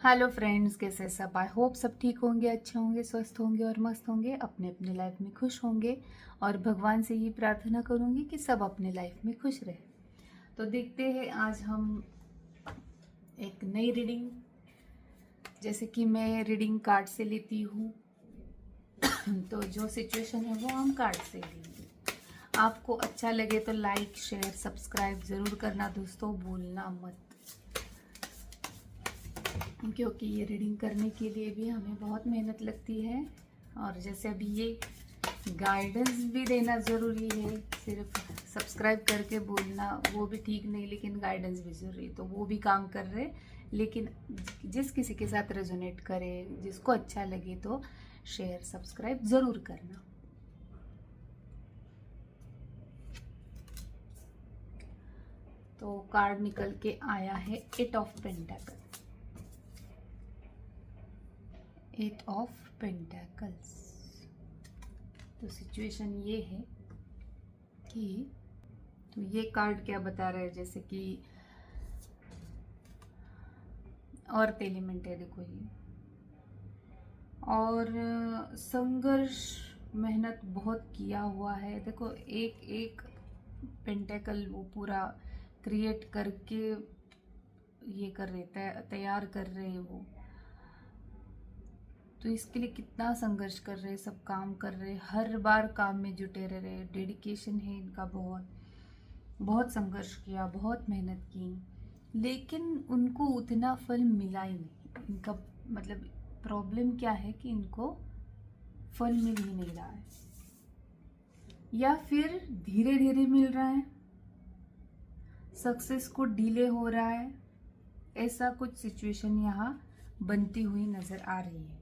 Hello friends, कैसे सब? I hope सब ठीक होंगे, अच्छे होंगे, स्वस्थ होंगे और मस्त होंगे, अपने अपने लाइफ में खुश होंगे। और भगवान से ये प्रार्थना करूंगी कि सब अपने लाइफ में खुश रहे। तो देखते हैं आज हम एक नई रीडिंग, जैसे कि मैं रीडिंग कार्ड से लेती हूँ। तो जो सिचुएशन है वो हम कार्ड से लेंगे। आपको अच्छा लगे तो लाइक शेयर सब्सक्राइब ज़रूर करना दोस्तों, भूलना मत, क्योंकि ये रीडिंग करने के लिए भी हमें बहुत मेहनत लगती है। और जैसे अभी ये गाइडेंस भी देना ज़रूरी है, सिर्फ सब्सक्राइब करके बोलना वो भी ठीक नहीं, लेकिन गाइडेंस भी ज़रूरी है, तो वो भी काम कर रहे। लेकिन जिस किसी के साथ रेजोनेट करे, जिसको अच्छा लगे तो शेयर सब्सक्राइब ज़रूर करना। तो कार्ड निकल के आया है 8 ऑफ पेंटाकल। 8 of pentacles. तो सिचुएशन ये है कि, तो ये कार्ड क्या बता रहा है, जैसे कि और एलिमेंट है, देखो ये, और संघर्ष, मेहनत बहुत किया हुआ है। देखो एक एक पेंटेकल वो पूरा क्रिएट करके ये कर रहे, तैयार कर रहे हैं वो। तो इसके लिए कितना संघर्ष कर रहे, सब काम कर रहे, हर बार काम में जुटे रह रहे, डेडिकेशन है इनका बहुत, बहुत संघर्ष किया, बहुत मेहनत की, लेकिन उनको उतना फल मिला ही नहीं। इनका मतलब प्रॉब्लम क्या है कि इनको फल मिल ही नहीं रहा है, या फिर धीरे धीरे मिल रहा है, सक्सेस को डिले हो रहा है। ऐसा कुछ सिचुएशन यहाँ बनती हुई नजर आ रही है।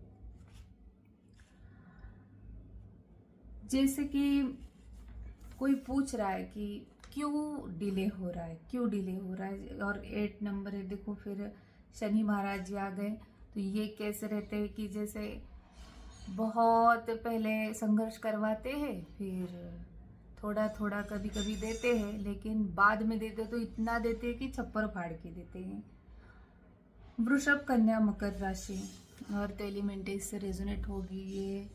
जैसे कि कोई पूछ रहा है कि क्यों डिले हो रहा है, क्यों डिले हो रहा है। और 8 नंबर है, देखो फिर शनि महाराज जी आ गए। तो ये कैसे रहते हैं कि जैसे बहुत पहले संघर्ष करवाते हैं, फिर थोड़ा थोड़ा कभी कभी देते हैं, लेकिन बाद में देते तो इतना देते हैं कि छप्पर फाड़ के देते हैं। वृषभ, कन्या, मकर राशि और एलिमेंट से रेजोनेट होगी ये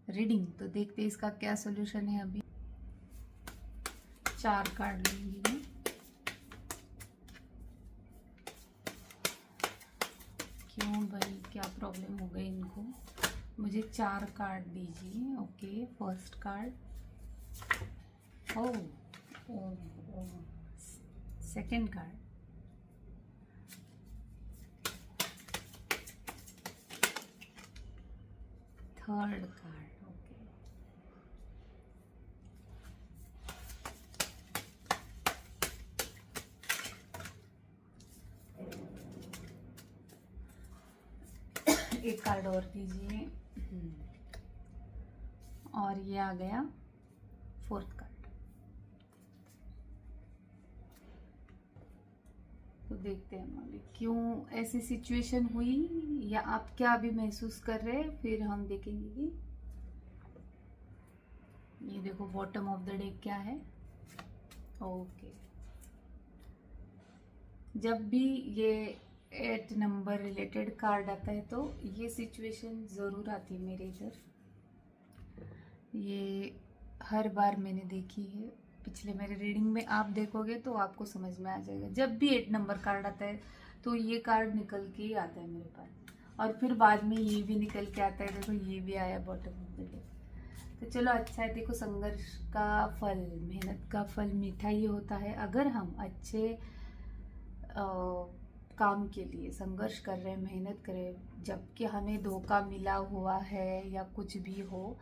रीडिंग। तो देखते हैं इसका क्या सोल्यूशन है। अभी 4 कार्ड लूंगी मैं। क्यों भाई, क्या प्रॉब्लम हो गई इनको? मुझे 4 कार्ड दीजिए। Okay, first card, oh second card, third card. Okay, एक कार्ड और दीजिए। और ये आ गया फोर्थ कार्ड। तो देखते हैं अभी क्यों ऐसी सिचुएशन हुई, या आप क्या अभी महसूस कर रहे हैं, फिर हम देखेंगे कि ये देखो बॉटम ऑफ द डेक क्या है। ओके, जब भी ये 8 नंबर रिलेटेड कार्ड आता है तो ये सिचुएशन ज़रूर आती है मेरे इधर। ये हर बार मैंने देखी है, पिछले मेरे रीडिंग में आप देखोगे तो आपको समझ में आ जाएगा। जब भी 8 नंबर कार्ड आता है तो ये कार्ड निकल के ही आता है मेरे पास, और फिर बाद में ये भी निकल के आता है। देखो ये भी आया बॉटम ऑफ द डेक। तो चलो अच्छा है, देखो संघर्ष का फल, मेहनत का फल मीठा ही होता है। अगर हम अच्छे काम के लिए संघर्ष कर रहे हैं, मेहनत करें, जबकि हमें धोखा मिला हुआ है या कुछ भी हो,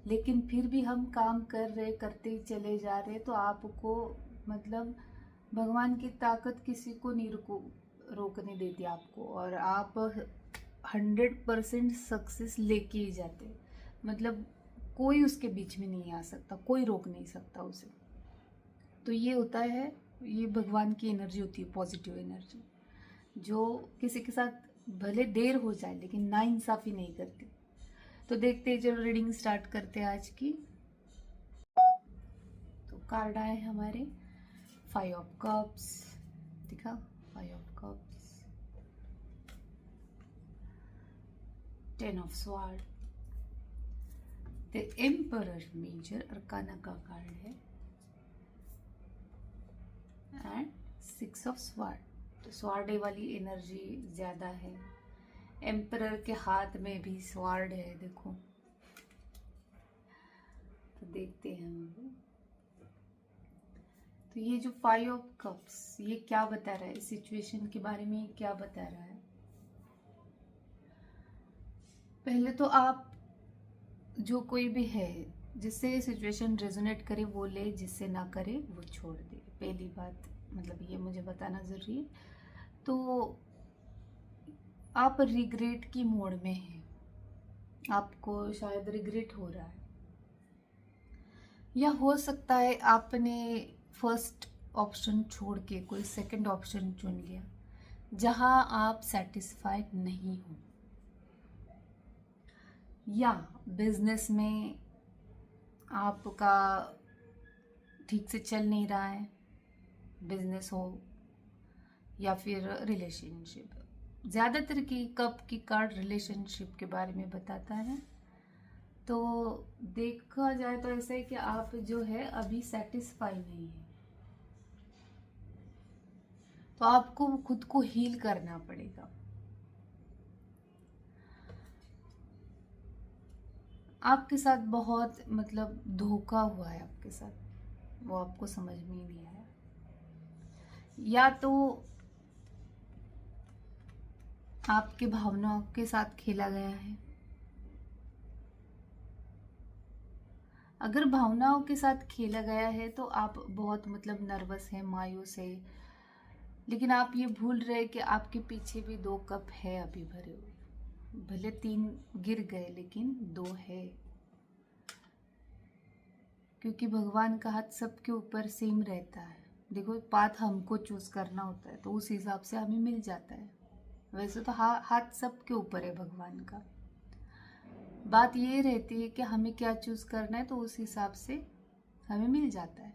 लेकिन फिर भी हम काम कर रहे, करते ही चले जा रहे, तो आपको मतलब भगवान की ताकत किसी को नहीं रोकने देती आपको, और आप 100% सक्सेस लेके ही जाते। मतलब कोई उसके बीच में नहीं आ सकता, कोई रोक नहीं सकता उसे। तो ये होता है, ये भगवान की एनर्जी होती है, पॉजिटिव एनर्जी, जो किसी के साथ भले देर हो जाए लेकिन नाइंसाफी नहीं करती। तो देखते हैं, चलो रीडिंग स्टार्ट करते हैं आज की। तो कार्ड आए हमारे 5 ऑफ कप्स, दिखा 5 of cups, 10 of sword. The emperor major arcana का कार्ड है एंड 6 ऑफ स्वॉर्ड। तो स्वॉर्ड वाली एनर्जी ज्यादा है। एम्परर के हाथ में भी स्वॉर्ड है, देखो। तो देखते हैं हम। तो ये जो 5 ऑफ कप्स, ये क्या बता रहा है इस सिचुएशन के बारे में? क्या बता रहा है? पहले तो आप जो कोई भी है जिससे सिचुएशन रेजोनेट करे वो ले, जिससे ना करे वो छोड़ दे। पहली बात मतलब ये मुझे बताना जरूरी है। तो आप रिग्रेट की मोड में हैं, आपको शायद रिग्रेट हो रहा है, या हो सकता है आपने फर्स्ट ऑप्शन छोड़ के कोई सेकंड ऑप्शन चुन लिया जहां आप सेटिस्फाइड नहीं हो, या बिजनेस में आपका ठीक से चल नहीं रहा है, बिजनेस हो या फिर रिलेशनशिप। ज़्यादातर की कप की कार्ड रिलेशनशिप के बारे में बताता है। तो देखा जाए तो ऐसा है कि आप जो है अभी सेटिस्फाई नहीं है, तो आपको खुद को हील करना पड़ेगा। आपके साथ बहुत मतलब धोखा हुआ है आपके साथ, वो आपको समझ में ही नहीं आया, या तो आपके भावनाओं के साथ खेला गया है। अगर भावनाओं के साथ खेला गया है तो आप बहुत मतलब नर्वस हैं, मायूस है, लेकिन आप ये भूल रहे कि आपके पीछे भी 2 कप है अभी भरे हुए। भले 3 गिर गए लेकिन 2 है, क्योंकि भगवान का हाथ सबके ऊपर सेम रहता है। देखो, पाथ हमको चूज करना होता है तो उस हिसाब से हमें मिल जाता है। वैसे तो हाथ सबके ऊपर है भगवान का। बात ये रहती है कि हमें क्या चूज करना है, तो उस हिसाब से हमें मिल जाता है।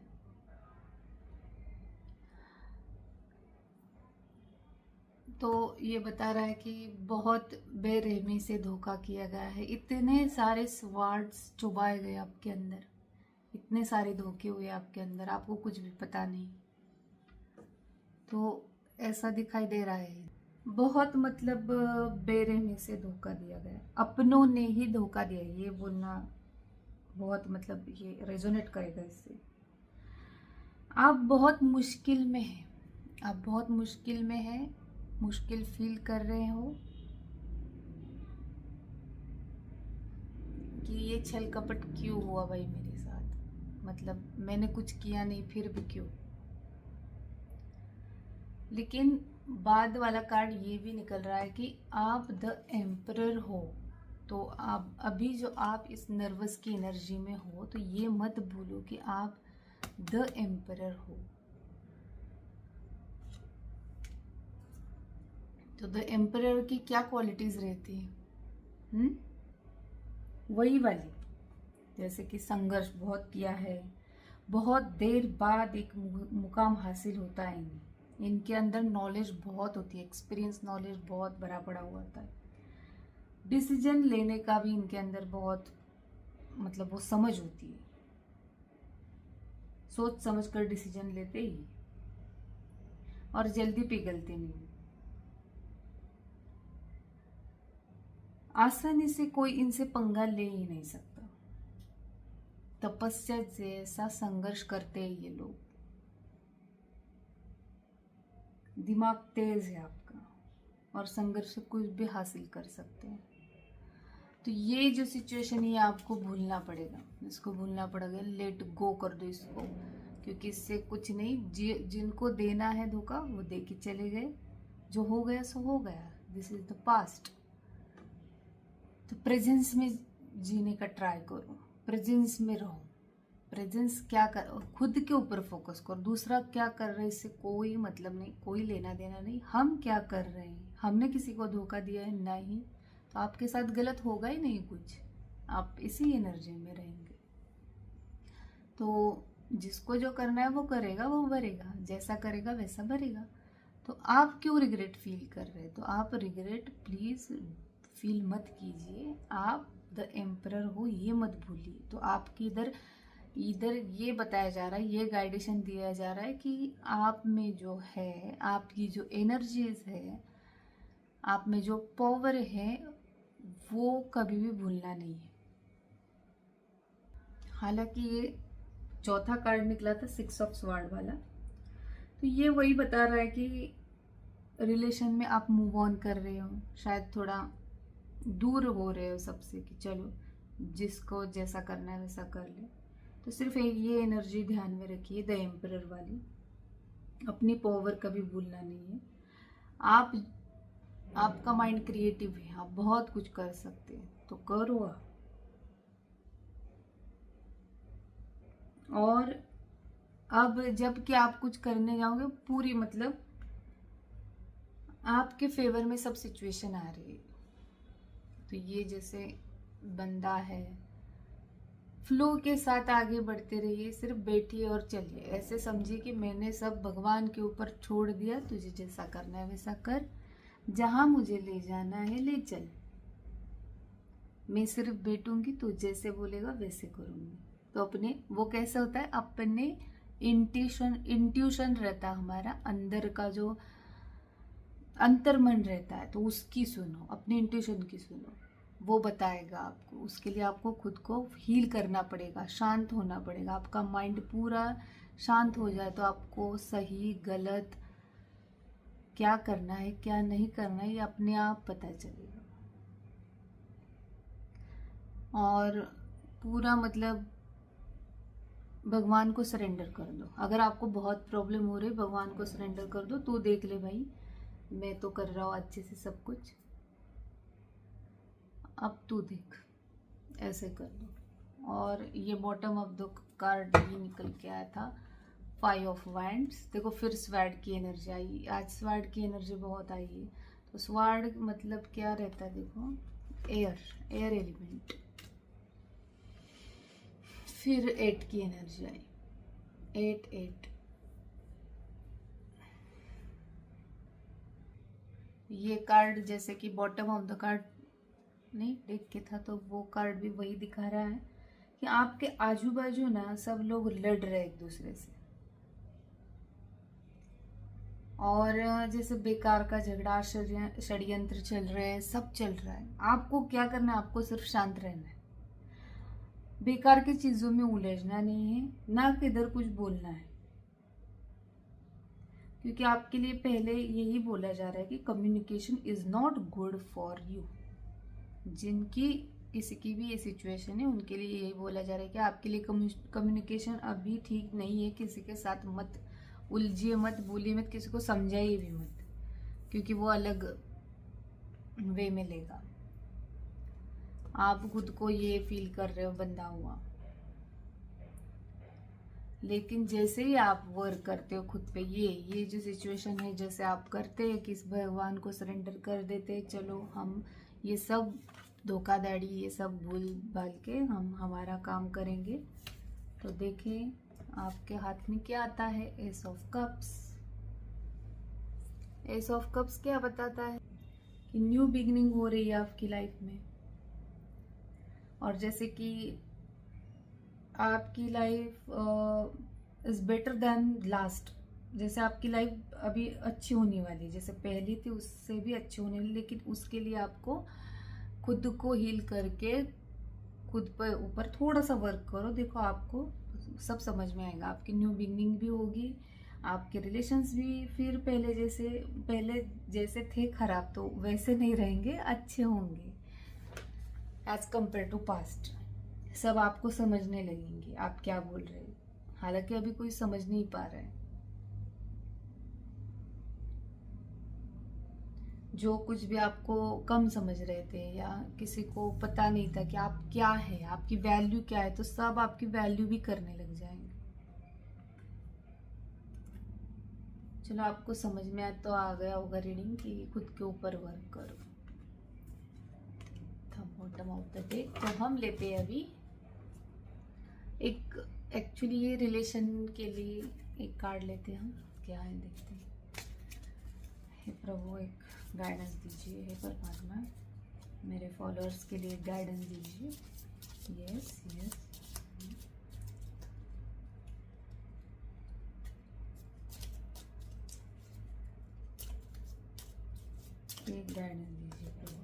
तो ये बता रहा है कि बहुत बेरहमी से धोखा किया गया है। इतने सारे स्वर्ड्स चुभाए गए आपके अंदर, इतने सारे धोखे हुए आपके अंदर, आपको कुछ भी पता नहीं। तो ऐसा दिखाई दे रहा है, बहुत मतलब बेरहमी से धोखा दिया गया, अपनों ने ही धोखा दिया। ये बोलना बहुत मतलब ये रेजोनेट करेगा इससे। आप बहुत मुश्किल में हैं, आप बहुत मुश्किल में हैं, मुश्किल फील कर रहे हो कि ये छल कपट क्यों हुआ भाई मेरे साथ, मतलब मैंने कुछ किया नहीं फिर भी क्यों। लेकिन बाद वाला कार्ड ये भी निकल रहा है कि आप द एम्परर हो। तो आप अभी जो आप इस नर्वस की एनर्जी में हो, तो ये मत भूलो कि आप द एम्परर हो। तो द एम्परर की क्या क्वालिटीज रहती है? वही वाली, जैसे कि संघर्ष बहुत किया है, बहुत देर बाद एक मुकाम हासिल होता है इनके अंदर नॉलेज बहुत होती है, एक्सपीरियंस नॉलेज बहुत बड़ा पड़ा हुआ होता है। डिसीजन लेने का भी इनके अंदर बहुत मतलब वो समझ होती है, सोच समझ कर डिसीजन लेते ही, और जल्दी पिघलते नहीं। आसानी से कोई इनसे पंगा ले ही नहीं सकता। तपस्या जैसा संघर्ष करते हैं ये लोग, दिमाग तेज है आपका, और संघर्ष से कुछ भी हासिल कर सकते हैं। तो ये जो सिचुएशन है आपको भूलना पड़ेगा, इसको भूलना पड़ेगा, लेट गो कर दो इसको, क्योंकि इससे कुछ नहीं। जिनको देना है धोखा वो दे के चले गए, जो हो गया सो हो गया, दिस इज द पास्ट। तो प्रेजेंस में जीने का ट्राई करो, प्रेजेंस में रहो। प्रेजेंस क्या कर, खुद के ऊपर फोकस करो, दूसरा क्या कर रहे हैं इससे कोई मतलब नहीं, कोई लेना देना नहीं। हम क्या कर रहे हैं, हमने किसी को धोखा दिया है नहीं, तो आपके साथ गलत होगा ही नहीं कुछ, आप इसी एनर्जी में रहेंगे। तो जिसको जो करना है वो करेगा, वो भरेगा, जैसा करेगा वैसा भरेगा। तो आप क्यों रिग्रेट फील कर रहे हैं? तो आप रिग्रेट प्लीज फील मत कीजिए, आप द एम्परर हो ये मत भूलिए। तो आपकी इधर इधर ये बताया जा रहा है, ये गाइडेशन दिया जा रहा है कि आप में जो है, आपकी जो एनर्जीज है, आप में जो पावर है, वो कभी भी भूलना नहीं है। हालांकि ये चौथा कार्ड निकला था 6 ऑफ स्वॉर्ड वाला, तो ये वही बता रहा है कि रिलेशन में आप मूव ऑन कर रहे हो, शायद थोड़ा दूर हो रहे हो सबसे कि चलो जिसको जैसा करना है वैसा कर ले। तो सिर्फ ये एनर्जी ध्यान में रखिए, द एम्परर वाली। अपनी पावर कभी भूलना नहीं है। आपका माइंड क्रिएटिव है, आप बहुत कुछ कर सकते हैं, तो करो आप। और अब जब कि आप कुछ करने जाओगे, पूरी मतलब आपके फेवर में सब सिचुएशन आ रही है। तो ये जैसे बंदा है, फ्लो के साथ आगे बढ़ते रहिए, सिर्फ बैठिए और चलिए। ऐसे समझिए कि मैंने सब भगवान के ऊपर छोड़ दिया, तुझे जैसा करना है वैसा कर, जहां मुझे ले जाना है ले चल, मैं सिर्फ बैठूंगी, तू जैसे बोलेगा वैसे करूंगी। तो अपने वो कैसे होता है, अपने इंट्यूशन रहता है हमारा, अंदर का जो अंतर्मन रहता है, तो उसकी सुनो, अपने इंट्यूशन की सुनो, वो बताएगा आपको। उसके लिए आपको खुद को हील करना पड़ेगा, शांत होना पड़ेगा। आपका माइंड पूरा शांत हो जाए तो आपको सही गलत क्या करना है क्या नहीं करना है ये अपने आप पता चलेगा। और पूरा मतलब भगवान को सरेंडर कर दो। अगर आपको बहुत प्रॉब्लम हो रही है, भगवान को सरेंडर कर दो, तू देख ले भाई, मैं तो कर रहा हूँ अच्छे से सब कुछ, अब तू देख, ऐसे कर दो। और ये बॉटम ऑफ द कार्ड ये निकल के आया था 5 ऑफ वैंड्स। देखो फिर स्वॉर्ड की एनर्जी आई, आज स्वॉर्ड की एनर्जी बहुत आई है। तो स्वॉर्ड मतलब क्या रहता है, देखो एयर एलिमेंट। फिर 8 की एनर्जी आई, 8। ये कार्ड जैसे कि बॉटम ऑफ द कार्ड नहीं देख के था, तो वो कार्ड भी वही दिखा रहा है कि आपके आजू बाजू ना सब लोग लड़ रहे हैं एक दूसरे से, और जैसे बेकार का झगड़ा, षड्यंत्र चल रहे हैं, सब चल रहा है। आपको क्या करना है, आपको सिर्फ शांत रहना है, बेकार की चीजों में उलझना नहीं है, ना किधर कुछ बोलना है। क्योंकि आपके लिए पहले यही बोला जा रहा है कि communication is not good for you. जिनकी किसी की भी ये सिचुएशन है उनके लिए यही बोला जा रहा है कि आपके लिए कम्युनिकेशन अभी ठीक नहीं है। किसी के साथ मत उलझिए, मत बोलिए, मत किसी को समझाइए भी मत, क्योंकि वो अलग वे में लेगा। आप खुद को ये फील कर रहे हो बंधा हुआ, लेकिन जैसे ही आप वर्क करते हो खुद पे, ये जो सिचुएशन है, जैसे आप करते हैं कि इस भगवान को सरेंडर कर देते हैं, चलो हम ये सब धोखाधड़ी ये सब भूल भाल के हम हमारा काम करेंगे। तो देखिए आपके हाथ में क्या आता है, S of cups. S of cups क्या बताता है कि न्यू बिगिनिंग हो रही है आपकी लाइफ में, और जैसे कि आपकी life is better than last. जैसे आपकी लाइफ अभी अच्छी होने वाली है, जैसे पहली थी उससे भी अच्छी होने वाली, लेकिन उसके लिए आपको खुद को हील करके खुद पर ऊपर थोड़ा सा वर्क करो। देखो आपको सब समझ में आएगा, आपकी न्यू बिगनिंग भी होगी, आपके रिलेशंस भी फिर पहले जैसे थे खराब तो वैसे नहीं रहेंगे, अच्छे होंगे एज कंपेयर टू पास्ट। सब आपको समझने लगेंगे आप क्या बोल रहे हैं, हालांकि अभी कोई समझ नहीं पा रहा है। जो कुछ भी आपको कम समझ रहे थे या किसी को पता नहीं था कि आप क्या है, आपकी वैल्यू क्या है, तो सब आपकी वैल्यू भी करने लग जाएंगे। चलो आपको समझ में आ तो आ गया होगा रीडिंग कि खुद के ऊपर वर्क करो। बॉटम ऑफ द डेक तो हम लेते हैं अभी एक, एक्चुअली ये रिलेशन के लिए एक कार्ड लेते हैं हम, क्या है देखते हैं। हे प्रभु एक गाइडेंस दीजिए, हे परमात्मा फॉलोअर्स के लिए गाइडेंस दीजिए। यस यस, एक गाइडेंस दीजिए प्रभु।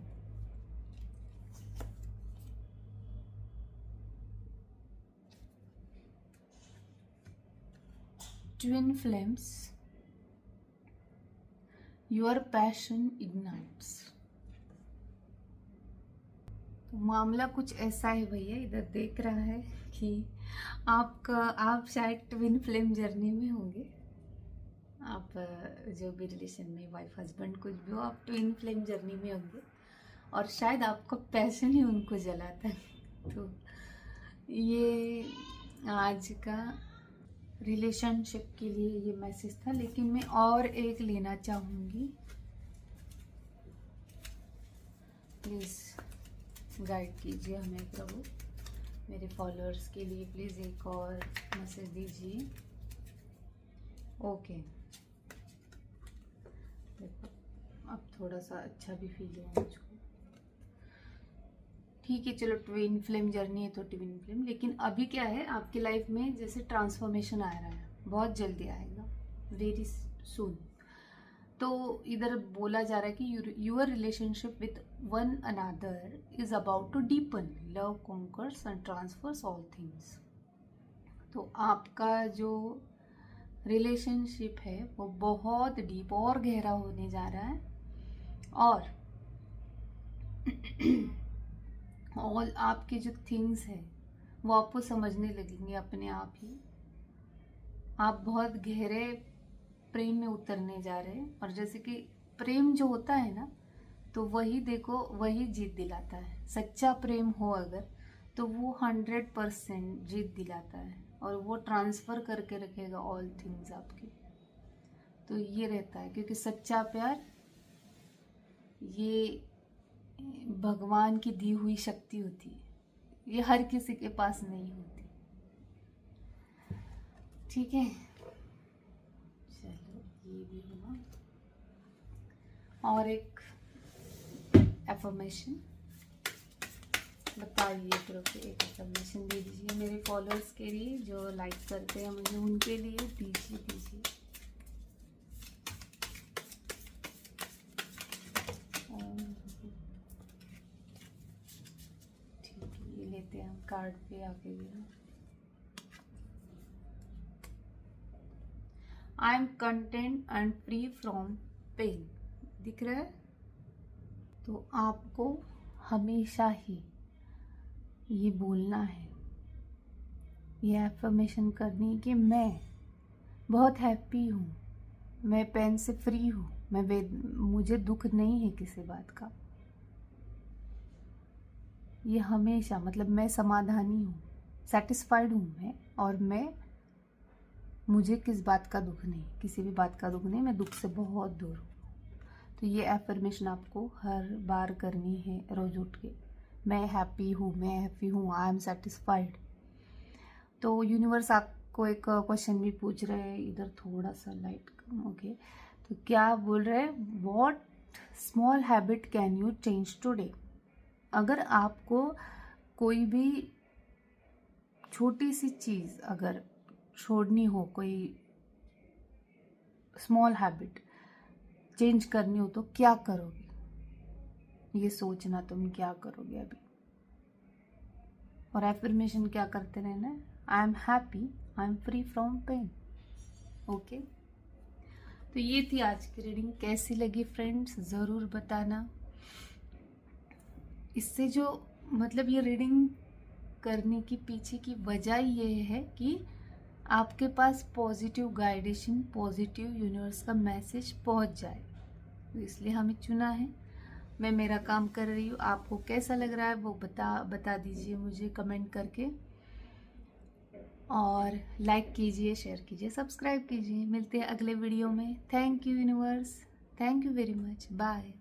Twin flames, your passion ignites. तो मामला कुछ ऐसा है भैया, इधर देख रहा है कि आप शायद ट्विन फ्लेम जर्नी में होंगे। आप जो भी रिलेशन में वाइफ हस्बैंड कुछ भी हो, आप ट्विन फ्लेम जर्नी में होंगे और शायद आपका पैशन ही उनको जलाता है। तो ये आज का रिलेशनशिप के लिए ये मैसेज था, लेकिन मैं और एक लेना चाहूँगी। प्लीज़ गाइड कीजिए हमें प्रभु, मेरे फॉलोअर्स के लिए प्लीज़ एक और मैसेज दीजिए। ओके, देखो अब थोड़ा सा अच्छा भी फील हुआ मुझको। ठीक है, चलो ट्विन फ्लेम जर्नी है तो ट्विन फ्लेम, लेकिन अभी क्या है आपकी लाइफ में, जैसे ट्रांसफॉर्मेशन आ रहा है, बहुत जल्दी आएगा, वेरी सून। तो इधर बोला जा रहा है कि your relationship with one another is about to deepen, love conquers and transfers all things. तो आपका जो रिलेशनशिप है वो बहुत डीप और गहरा होने जा रहा है, और आपके जो थिंग्स है वो आपको समझने लगेंगे अपने आप ही। आप बहुत गहरे प्रेम में उतरने जा रहे हैं, और जैसे कि प्रेम जो होता है ना, तो वही देखो वही जीत दिलाता है। सच्चा प्रेम हो अगर, तो वो 100% जीत दिलाता है, और वो ट्रांसफ़र करके रखेगा ऑल थिंग्स आपके। तो ये रहता है, क्योंकि सच्चा प्यार ये भगवान की दी हुई शक्ति होती है, ये हर किसी के पास नहीं होती। ठीक है, चलो ये भी हुआ। और एक एफर्मेशन बताइए प्रभु, एक एफर्मेशन दे दीजिए मेरे फॉलोअर्स के लिए, जो लाइक करते हैं मुझे, उनके लिए दीजिए। ठीक है, ये लेते हैं हम कार्ड पे आके भी। I am content and free from pain, दिख रहा है? तो आपको हमेशा ही ये बोलना है, ये एफर्मेशन करनी है कि मैं बहुत हैप्पी हूँ, मैं पेन से फ्री हूँ, मुझे दुख नहीं है किसी बात का। ये हमेशा, मतलब मैं समाधानी हूँ, सेटिस्फाइड हूँ मैं, और मुझे किस बात का दुख नहीं, किसी भी बात का दुख नहीं, मैं दुख से बहुत दूर हूँ। तो ये एफर्मेशन आपको हर बार करनी है रोज उठ के, मैं हैप्पी हूँ, मैं हैप्पी हूँ, आई एम सेटिस्फाइड। तो यूनिवर्स आपको एक क्वेश्चन भी पूछ रहे हैं, इधर थोड़ा सा लाइट कम, ओके। तो क्या बोल रहे हैं, what small habit can you change today. अगर आपको कोई भी छोटी सी चीज़ अगर छोड़नी हो, कोई स्मॉल हैबिट चेंज करनी हो, तो क्या करोगे, ये सोचना तुम क्या करोगे अभी। और एफर्मेशन क्या करते रहना है, I am happy, I am free from pain. Okay, तो ये थी आज की रीडिंग। कैसी लगी फ्रेंड्स ज़रूर बताना। इससे जो मतलब ये रीडिंग करने की पीछे की वजह ये है कि आपके पास पॉजिटिव गाइडेशन, पॉजिटिव यूनिवर्स का मैसेज पहुंच जाए, तो इसलिए हमें चुना है। मैं मेरा काम कर रही हूँ, आपको कैसा लग रहा है वो बता दीजिए मुझे कमेंट करके, और लाइक कीजिए, शेयर कीजिए, सब्सक्राइब कीजिए। मिलते हैं अगले वीडियो में। Thank you universe, thank you very much, bye.